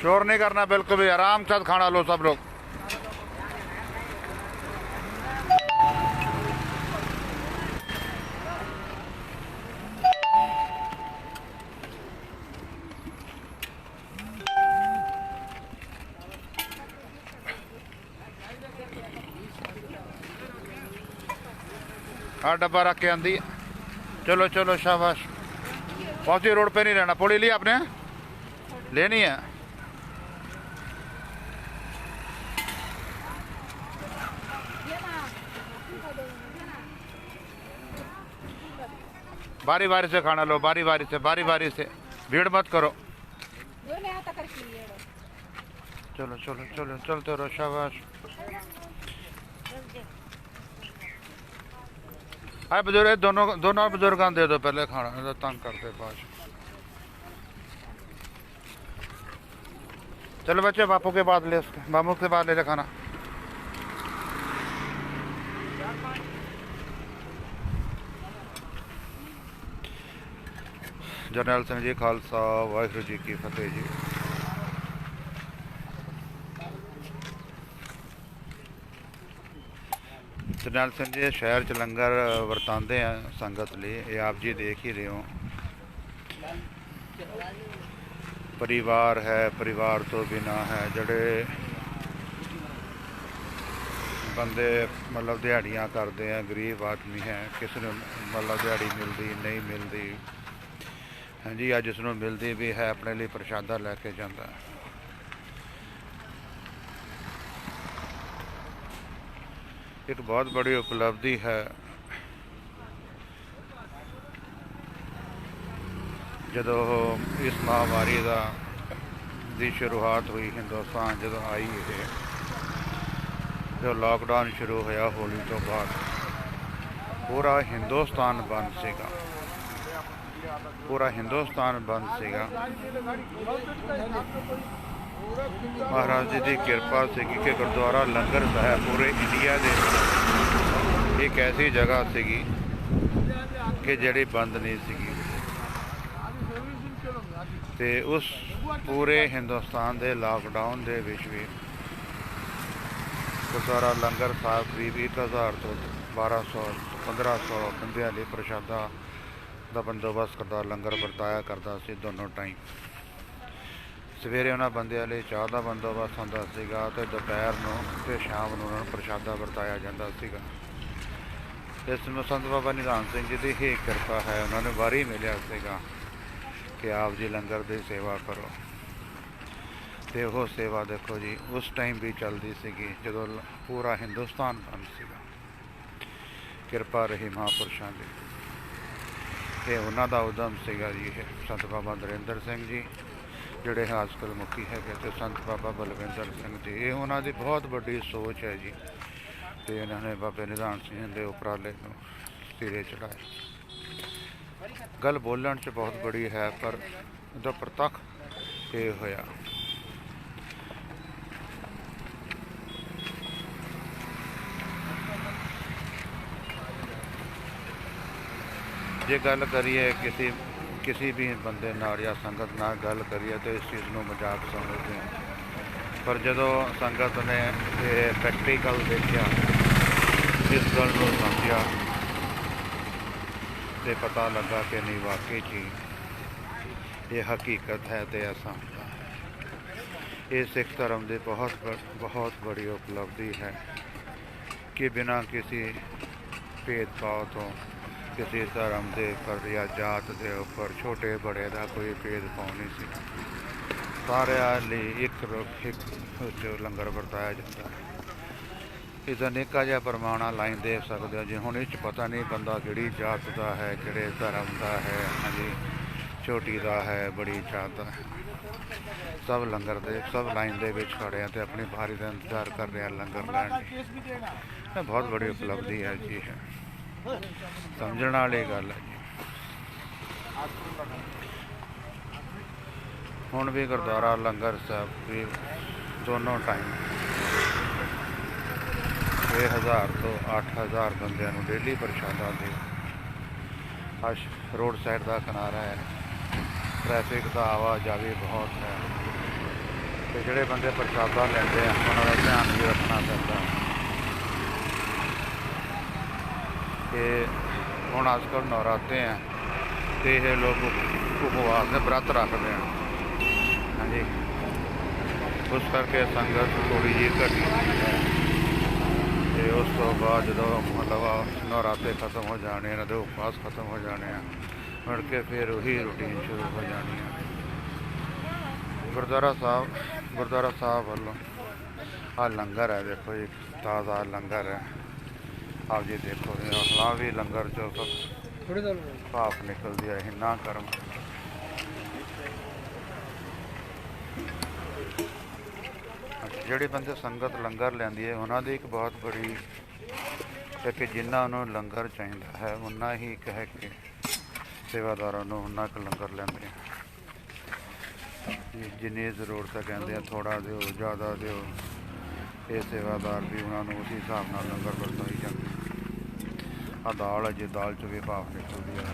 शोर नहीं करना, बिल्कुल भी आराम से खाना लो सब लोग। हाँ डब्बा रख के आंदी। चलो चलो शाबाश। कौन सी रोड पे नहीं रहना? पुली ली आपने? लेनी है। बारी बारी से खाना लो, बारी बारी से, बारी बारी से, भीड़ मत करो। चलो चलो चलो चलते रहो, शाबाश। अरे बुजुर्ग दोनों दोनों बुजुर्ग दे दो पहले खाना, तो तंग करते पास। चलो बच्चे बापू के बाद ले, उसके मामू के बाद ले खाना। जरनैल सिंह जी खालसा वाहिगुरू जी की फतेह जी। जरनैल सिंह जी शहर च लंगर वरतांदे हैं संगत लिए, ये आप जी देख ही रहे हो। परिवार है, परिवार तो बिना है, जड़े बंदे मतलब दिहाड़ियाँ करते हैं, गरीब आदमी हैं, किसी ने मतलब दिहाड़ी मिलती नहीं मिलती। हाँ जी, अज जिसनों मिलती भी है अपने लिए प्रशादा लैके जाता है। एक बहुत बड़ी उपलब्धि है जदों इस महामारी की शुरुआत हुई हिंदुस्तान जो आई है, जो लॉकडाउन शुरू होया होली तो बाद पूरा हिंदुस्तान बंद सीगा, पूरा हिंदुस्तान बंद सीगा। महाराज जी की किरपा सी कि गुरुद्वारा लंगर साहब पूरे इंडिया के एक ऐसी जगह सीगी कि जिहड़ी बंद नहीं सीगी, ते उस पूरे हिंदुस्तान के लॉकडाउन दे विच भी गुरुद्वारा लंगर साहब करीब 1000 तो 1200 1500 बंदियां लिए प्रशादा का बंदोबस्त करता, लंगर वरताया करता सी दोनों टाइम। सवेरे उन्होंने बंदियां लिए चाह का बंदोबस्त होंदा सीगा ते दोपहर नूं ते शाम नूं उन्होंने प्रशादा वरताया जाता सीगा। इस संत बाबा निधान सिंह जी की ही कृपा है, उन्होंने वारी मिलिया सीगा कि आप जी लंगर की सेवा करो, तो वह सेवा देखो जी उस टाइम भी चलती सीगी जदों पूरा हिंदुस्तान बंद सीगा। किरपा रही महापुरुषों की, ये उन्हों का उदम सीगा जी। है संत बाबा नरेंद्र सिंह जी जोड़े आजकल मुखी है, तो संत बाबा बलविंदर सिंह जी, ये उन्होंने बहुत बड़ी सोच है जी। तो इन्होंने बाबे निधान सिंह के उपराले को सिरे चढ़ाया। गल बोलन च बहुत बड़ी है पर उसका प्रतख ये होया। जे गल करिए किसी भी बंदे नाल या संगत नाल गल करिए तो इस चीज़ को मजाक समझते हैं, पर जदों संगत ने प्रैक्टिकल देखा, इस गल को समझा, तो पता लगा कि नहीं वाकई चीज ये हकीकत है। तो ऐसा ये सिख धर्म की बहुत बड़ी उपलब्धि है कि बिना किसी भेदभाव तो, किसी धर्म के उपर या जात के उपर छोटे बड़े का कोई भेदभाव नहीं सी, सारे एक लंगर वरताया जाता है। इसका निक्का जिहा परमाणा लाइन दे सकते हो जी। हुण इस पता नहीं बंदा किहड़ी जात का है, किहड़े धर्म का है, हाँ जी छोटी का है, बड़ी जात है, सब लंगर दे सब लाइन दे विच खड़े हैं तो अपनी बारी का इंतजार कर रहे हैं लंगर लैण की। बहुत बड़ी उपलब्धि है जी, है समझण वाली गल है जी। हुण भी गुरुद्वारा लंगर साहब भी दोनों टाइम 6000 तो 8000 बंदियां नूं डेली प्रशादा दे। अश रोड साइड का किनारा है, ट्रैफिक का आवाजावी बहुत है, ਤੇ ਜਿਹੜੇ ਬੰਦੇ ਪ੍ਰਸ਼ਾਦਾ ਲੈਂਦੇ ਆ ਉਹਨਾਂ ਦਾ ਧਿਆਨ ਵੀ ਰੱਖਣਾ ਪੈਂਦਾ ਕਿ ਹੁਣ ਅੱਜ ਕੱਲ੍ਹ ਨਵਰਾਤੇ ਆ ਤੇ ਇਹ ਲੋਕ ਉਪਵਾਸ ਦੇ ਵਰਤ ਰੱਖਦੇ ਆ। ਹਾਂਜੀ, ਉਸ ਕਰਕੇ ਸੰਗਤ ਥੋੜ੍ਹੀ ਜਿਹੀ ਘਟੀ ਹੋਈ ਹੈ। ਤੇ ਉਸ ਤੋਂ ਬਾਅਦ ਜਦੋਂ ਮਤਲਬ ਨਵਰਾਤੇ ਖਤਮ ਹੋ ਜਾਣੇ, ਇਹਨਾਂ ਦੇ ਉਪਵਾਸ ਖਤਮ ਹੋ ਜਾਣੇ ਆ, ਮੁੜ ਕੇ ਫਿਰ ਉਹੀ ਰੂਟੀਨ ਸ਼ੁਰੂ ਹੋ ਜਾਣੀ ਆ। ਗੁਰਦੁਆਰਾ ਸਾਹਿਬ ਵੱਲੋਂ ਆਹ ਲੰਗਰ ਹੈ, ਦੇਖੋ ਜੀ, ਤਾਜ਼ਾ ਲੰਗਰ ਹੈ। ਆਪ ਜੀ ਦੇਖੋ ਹਲਾ ਵੀ ਲੰਗਰ ਚੋਂ ਭਾਫ ਨਿਕਲਦੀ ਹੈ, ਇੰਨਾ ਗਰਮ। ਜਿਹੜੇ ਬੰਦੇ ਸੰਗਤ ਲੰਗਰ ਲੈਂਦੀ ਹੈ ਉਹਨਾਂ ਦੀ ਇੱਕ ਬਹੁਤ ਬੜੀ ਹੈ ਕਿ ਜਿੰਨਾ ਉਹਨੂੰ ਲੰਗਰ ਚਾਹੀਦਾ ਹੈ ਉਨਾ ਹੀ ਕਹਿ ਕੇ ਸੇਵਾਦਾਰਾਂ ਨੂੰ ਉਨਾ ਕੁ ਲੰਗਰ ਲੈਂਦੇ ਆ। ਜਿੰਨੀ ਜ਼ਰੂਰਤ ਹੈ ਕਹਿੰਦੇ ਆ ਥੋੜ੍ਹਾ ਦਿਓ, ਜ਼ਿਆਦਾ ਦਿਓ। ਇਹ ਸੇਵਾਦਾਰ ਵੀ ਉਹਨਾਂ ਨੂੰ ਉਸੇ ਹਿਸਾਬ ਨਾਲ ਲੰਗਰ ਵਰਤਾਈ ਜਾਂਦੇ। ਆਹ ਦਾਲ ਹੈ ਜੀ, ਦਾਲ 'ਚ ਵੀ ਭਾਫ ਨਿਕਲਦੀ ਹੈ।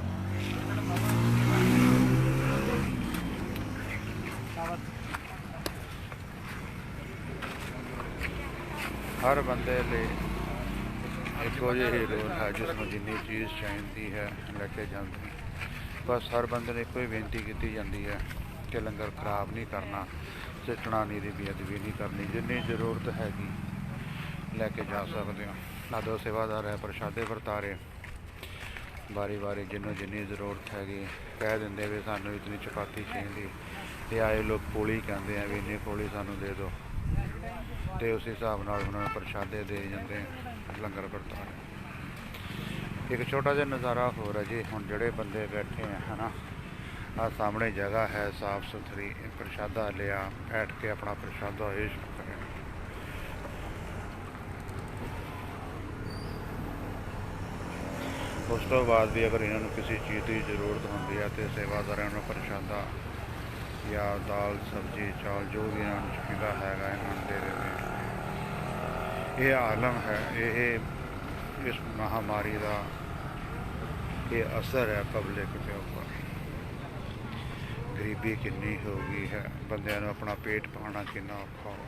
ਹਰ ਬੰਦੇ ਲਈ ਇੱਕੋ ਜਿਹੀ ਰੋਲ ਹੈ, ਜਿਸ ਨੂੰ ਜਿੰਨੀ ਚੀਜ਼ ਚਾਹੀਦੀ ਹੈ ਲੈ ਕੇ ਜਾਂਦੇ। ਬਸ ਹਰ ਬੰਦੇ ਨੂੰ ਇੱਕੋ ਹੀ ਬੇਨਤੀ ਕੀਤੀ ਜਾਂਦੀ ਹੈ ਕਿ ਲੰਗਰ ਖਰਾਬ ਨਹੀਂ ਕਰਨਾ, ਸਿੱਟਣਾ ਨਹੀਂ, ਦੀ ਬੇਅਦਬੀ ਨਹੀਂ ਕਰਨੀ। ਜਿੰਨੀ ਜ਼ਰੂਰਤ ਹੈਗੀ ਲੈ ਕੇ ਜਾ ਸਕਦੇ ਹੋ। ਆਦੋ ਸੇਵਾਦਾਰ ਹੈ ਪ੍ਰਸ਼ਾਦੇ ਵਰਤਾਰੇ ਵਾਰੀ ਵਾਰੀ ਜਿਹਨੂੰ ਜਿੰਨੀ ਜ਼ਰੂਰਤ ਹੈਗੀ ਕਹਿ ਦਿੰਦੇ ਵੀ ਸਾਨੂੰ ਇਤਨੀ ਚਪਾਤੀ ਚਾਹੀਦੀ, ਤੇ ਆਏ ਲੋਕ ਪੂੜੀ ਕਹਿੰਦੇ ਆ ਵੀ ਇੰਨੀ ਪੂੜੀ ਸਾਨੂੰ ਦੇ ਦਿਓ, ਤੇ ਉਸ ਹਿਸਾਬ ਨਾਲ ਉਹਨਾਂ ਨੂੰ ਪ੍ਰਸ਼ਾਦੇ ਦੇ ਜਾਂਦੇ ਲੰਗਰ ਵਰਤਾਰੇ। ਇੱਕ ਛੋਟਾ ਜਿਹਾ ਨਜ਼ਾਰਾ ਹੋਰ ਹੈ ਜੀ, ਹੁਣ ਜਿਹੜੇ ਬੰਦੇ ਬੈਠੇ ਆ ਹੈ ਨਾ, ਆਹ ਸਾਹਮਣੇ ਜਗ੍ਹਾ ਹੈ ਸਾਫ ਸੁਥਰੀ, ਪ੍ਰਸ਼ਾਦਾ ਲਿਆ, ਬੈਠ ਕੇ ਆਪਣਾ ਪ੍ਰਸ਼ਾਦਾ ਇਹ ਕਰੇ। ਉਸ ਤੋਂ ਬਾਅਦ ਵੀ ਅਗਰ ਇਹਨਾਂ ਨੂੰ ਕਿਸੇ ਚੀਜ਼ ਦੀ ਜ਼ਰੂਰਤ ਹੁੰਦੀ ਹੈ ਤੇ ਸੇਵਾਦਾਰਾਂ ਨੂੰ ਪ੍ਰਸ਼ਾਦਾ ਜਾਂ ਦਾਲ ਸਬਜ਼ੀ ਚੌਲ ਜੋ ਵੀ ਇਹਨਾਂ ਨੂੰ ਚਾਹੀਦਾ ਹੈਗਾ ਇਹਨਾਂ ਨੂੰ ਦੇ ਦੇਵੇ। ਇਹ ਆਲਮ ਹੈ, ਇਹ ਇਸ ਮਹਾਮਾਰੀ ਦਾ ਇਹ ਅਸਰ ਹੈ ਪਬਲਿਕ ਦੇ ਉੱਪਰ। ਗਰੀਬੀ ਕਿੰਨੀ ਹੋ ਗਈ ਹੈ, ਬੰਦਿਆਂ ਨੂੰ ਆਪਣਾ ਪੇਟ ਪਾਉਣਾ ਕਿੰਨਾ ਔਖਾ ਹੋ।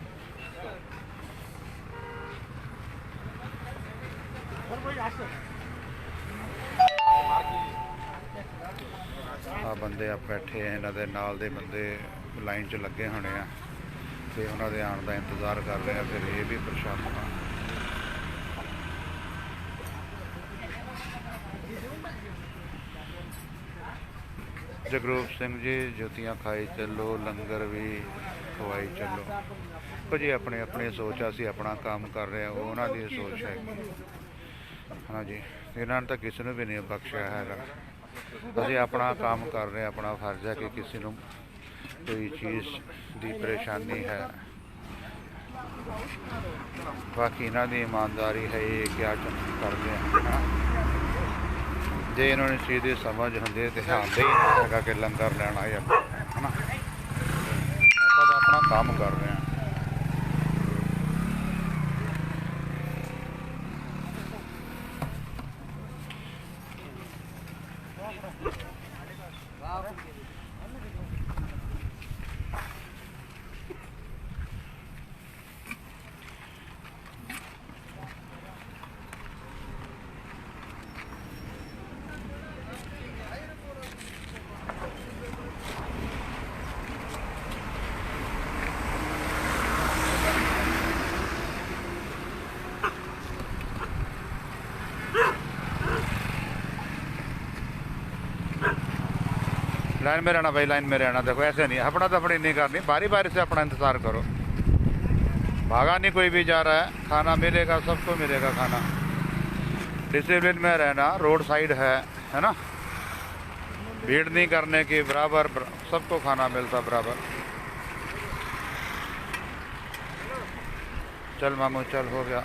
ਆ ਬੰਦੇ ਆ ਬੈਠੇ ਆ, ਇਹਨਾਂ ਦੇ ਨਾਲ ਦੇ ਬੰਦੇ ਲਾਈਨ 'ਚ ਲੱਗੇ ਹੋਣੇ ਆ ਤੇ ਉਹਨਾਂ ਦੇ ਆਉਣ ਦਾ ਇੰਤਜ਼ਾਰ ਕਰ ਰਹੇ ਆ। ਫਿਰ ਇਹ ਵੀ ਪ੍ਰਸ਼ਾਦਾ ਜਗਰੂਪ ਸਿੰਘ ਜੀ, ਜੁੱਤੀਆਂ ਖਾਈ ਚੱਲੋ, ਲੰਗਰ ਵੀ ਖਵਾਈ ਚੱਲੋ। ਕੁਝ ਆਪਣੀ ਆਪਣੀ ਸੋਚ ਆ, ਅਸੀਂ ਆਪਣਾ ਕੰਮ ਕਰ ਰਹੇ ਹਾਂ, ਉਹ ਉਹਨਾਂ ਦੀ ਸੋਚ ਹੈ। ਹਾਂਜੀ, ਇਹਨਾਂ ਨੇ ਤਾਂ ਕਿਸੇ ਨੂੰ ਵੀ ਨਹੀਂ ਬਖਸ਼ਿਆ ਹੈਗਾ। ਅਸੀਂ ਆਪਣਾ ਕੰਮ ਕਰ ਰਹੇ ਹਾਂ, ਆਪਣਾ ਫਰਜ਼ ਹੈ ਕਿ ਕਿਸੇ ਨੂੰ ਕੋਈ ਚੀਜ਼ ਦੀ ਪਰੇਸ਼ਾਨੀ ਹੈ। ਬਾਕੀ ਇਹਨਾਂ ਦੀ ਇਮਾਨਦਾਰੀ ਹੈ, ਇਹ ਕਿਆ ਕਰਦੇ ਆ। ਜੇ ਇਹਨਾਂ ਨੂੰ ਚੀਜ਼ ਦੀ ਸਮਝ ਹੁੰਦੀ ਤੇ ਆਉਂਦੇ ਹੀ ਨਹੀਂ ਹੈਗਾ ਕਿ ਲੰਗਰ ਲੈਣਾ ਹੈ ਨਾ। ਆਪਾਂ ਤਾਂ ਆਪਣਾ ਕੰਮ ਕਰ ਰਹੇ ਹਾਂ। लाइन में रहना भाई, लाइन में रहना। देखो ऐसे नहीं, अपना तफड़ी नहीं करनी, बारी बारी से अपना इंतज़ार करो। भागा नहीं कोई भी जा रहा है, खाना मिलेगा, सबको मिलेगा खाना। डिसिप्लिन में रहना, रोड साइड है ना, भीड़ नहीं करने की, बराबर सबको खाना मिलता बराबर। चल मामू चल, हो गया।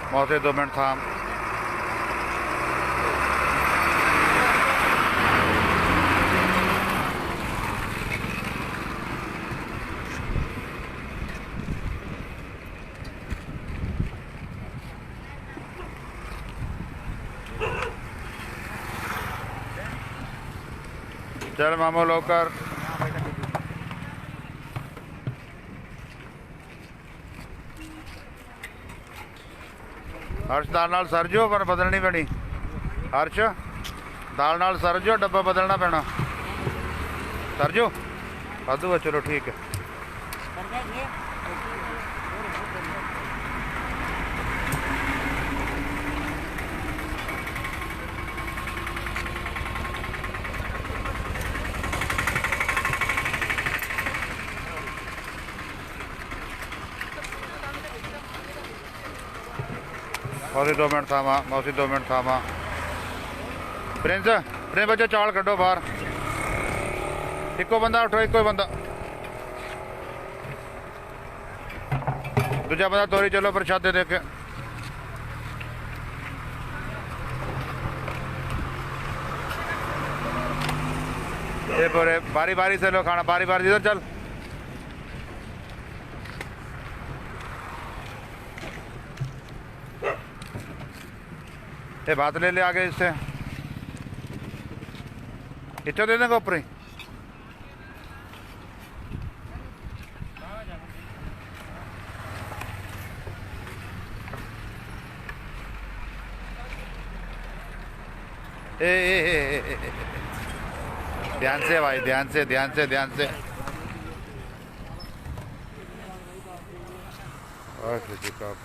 मौसे 2 मिनट थाम। चल मामो लौकर हर्ष दाल नाल सरजो पर बदलनी पैनी हर्ष दाल नाल सरजो डब्बा बदलना पैना सरजो वाधू है चलो ठीक है मौसी 2 मिनट थामा मौसी 2 मिनट थामा प्रिंस प्रिंस बच्चे चाल कड्डो बाहर इको बंदा उठो इको बंदा दूजा बंदा तोरी चलो प्रशादे देके ये पूरे बारी बारी से लो खाना बारी बारी इधर चल ये बात ले आगे इससे इतना दे देंगे ऊपर ही ध्यान से भाई ध्यान से ध्यान से ध्यान से वाहिगुरू जी का